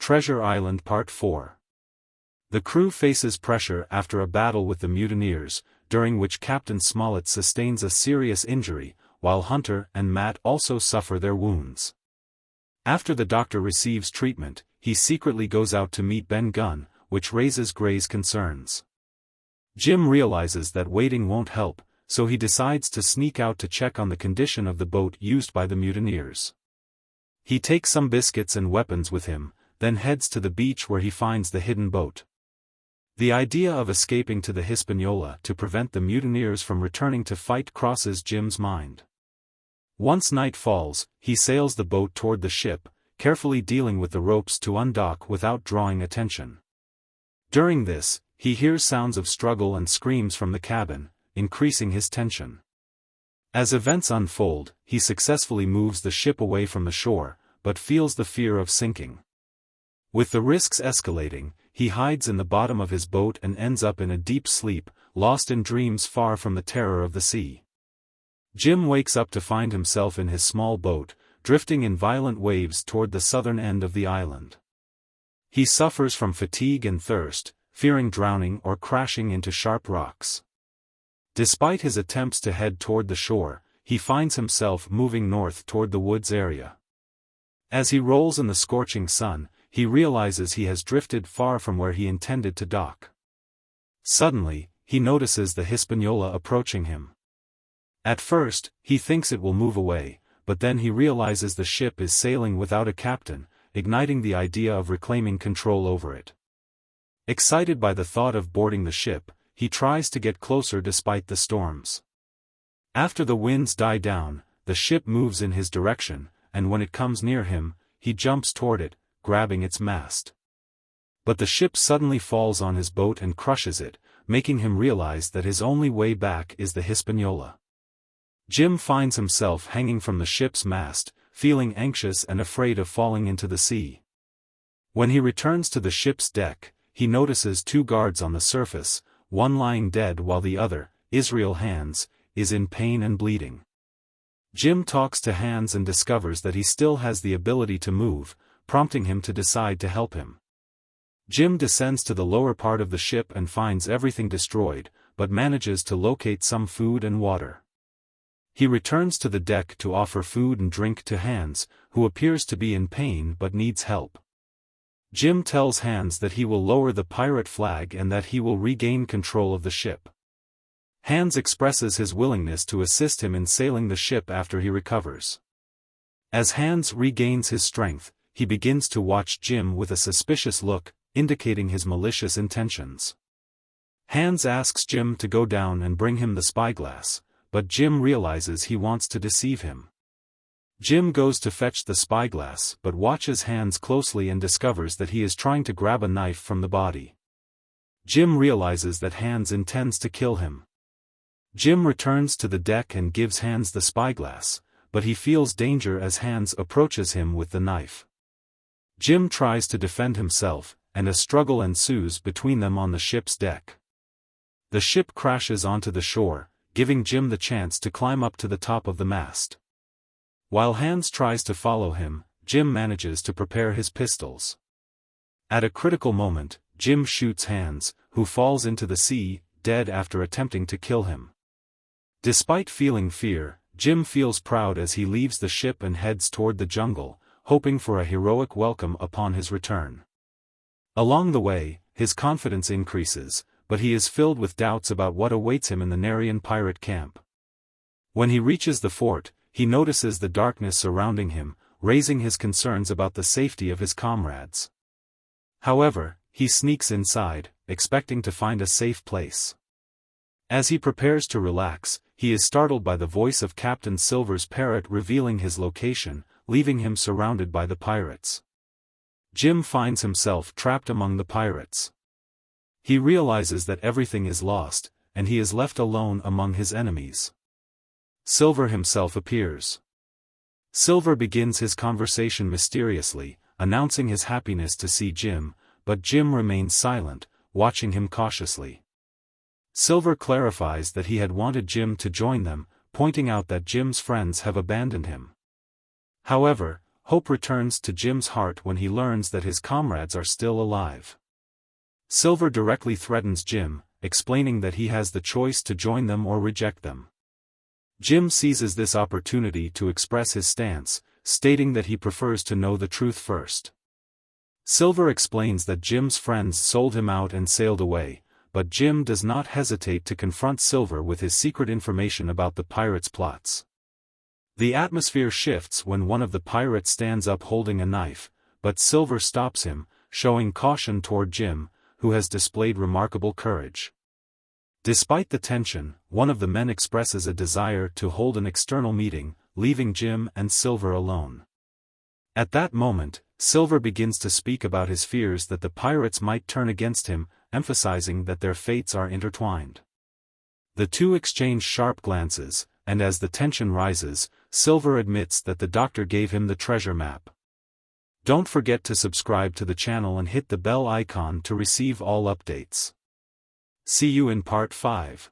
Treasure Island Part 4. The crew faces pressure after a battle with the mutineers, during which Captain Smollett sustains a serious injury, while Hunter and Matt also suffer their wounds. After the doctor receives treatment, he secretly goes out to meet Ben Gunn, which raises Gray's concerns. Jim realizes that waiting won't help, so he decides to sneak out to check on the condition of the boat used by the mutineers. He takes some biscuits and weapons with him, then heads to the beach where he finds the hidden boat. The idea of escaping to the Hispaniola to prevent the mutineers from returning to fight crosses Jim's mind. Once night falls, he sails the boat toward the ship, carefully dealing with the ropes to undock without drawing attention. During this, he hears sounds of struggle and screams from the cabin, increasing his tension. As events unfold, he successfully moves the ship away from the shore, but feels the fear of sinking. With the risks escalating, he hides in the bottom of his boat and ends up in a deep sleep, lost in dreams far from the terror of the sea. Jim wakes up to find himself in his small boat, drifting in violent waves toward the southern end of the island. He suffers from fatigue and thirst, fearing drowning or crashing into sharp rocks. Despite his attempts to head toward the shore, he finds himself moving north toward the woods area. As he rolls in the scorching sun, he realizes he has drifted far from where he intended to dock. Suddenly, he notices the Hispaniola approaching him. At first, he thinks it will move away, but then he realizes the ship is sailing without a captain, igniting the idea of reclaiming control over it. Excited by the thought of boarding the ship, he tries to get closer despite the storms. After the winds die down, the ship moves in his direction, and when it comes near him, he jumps toward it, grabbing its mast. But the ship suddenly falls on his boat and crushes it, making him realize that his only way back is the Hispaniola. Jim finds himself hanging from the ship's mast, feeling anxious and afraid of falling into the sea. When he returns to the ship's deck, he notices two guards on the surface, one lying dead while the other, Israel Hands, is in pain and bleeding. Jim talks to Hands and discovers that he still has the ability to move, prompting him to decide to help him. Jim descends to the lower part of the ship and finds everything destroyed, but manages to locate some food and water. He returns to the deck to offer food and drink to Hands, who appears to be in pain but needs help. Jim tells Hands that he will lower the pirate flag and that he will regain control of the ship. Hands expresses his willingness to assist him in sailing the ship after he recovers. As Hands regains his strength, he begins to watch Jim with a suspicious look, indicating his malicious intentions. Hands asks Jim to go down and bring him the spyglass, but Jim realizes he wants to deceive him. Jim goes to fetch the spyglass but watches Hands closely and discovers that he is trying to grab a knife from the body. Jim realizes that Hands intends to kill him. Jim returns to the deck and gives Hands the spyglass, but he feels danger as Hands approaches him with the knife. Jim tries to defend himself, and a struggle ensues between them on the ship's deck. The ship crashes onto the shore, giving Jim the chance to climb up to the top of the mast. While Hands tries to follow him, Jim manages to prepare his pistols. At a critical moment, Jim shoots Hands, who falls into the sea, dead after attempting to kill him. Despite feeling fear, Jim feels proud as he leaves the ship and heads toward the jungle, hoping for a heroic welcome upon his return. Along the way, his confidence increases, but he is filled with doubts about what awaits him in the Narian pirate camp. When he reaches the fort, he notices the darkness surrounding him, raising his concerns about the safety of his comrades. However, he sneaks inside, expecting to find a safe place. As he prepares to relax, he is startled by the voice of Captain Silver's parrot revealing his location, leaving him surrounded by the pirates. Jim finds himself trapped among the pirates. He realizes that everything is lost, and he is left alone among his enemies. Silver himself appears. Silver begins his conversation mysteriously, announcing his happiness to see Jim, but Jim remains silent, watching him cautiously. Silver clarifies that he had wanted Jim to join them, pointing out that Jim's friends have abandoned him. However, hope returns to Jim's heart when he learns that his comrades are still alive. Silver directly threatens Jim, explaining that he has the choice to join them or reject them. Jim seizes this opportunity to express his stance, stating that he prefers to know the truth first. Silver explains that Jim's friends sold him out and sailed away, but Jim does not hesitate to confront Silver with his secret information about the pirates' plots. The atmosphere shifts when one of the pirates stands up holding a knife, but Silver stops him, showing caution toward Jim, who has displayed remarkable courage. Despite the tension, one of the men expresses a desire to hold an external meeting, leaving Jim and Silver alone. At that moment, Silver begins to speak about his fears that the pirates might turn against him, emphasizing that their fates are intertwined. The two exchange sharp glances, and as the tension rises, Silver admits that the doctor gave him the treasure map. Don't forget to subscribe to the channel and hit the bell icon to receive all updates. See you in part 5.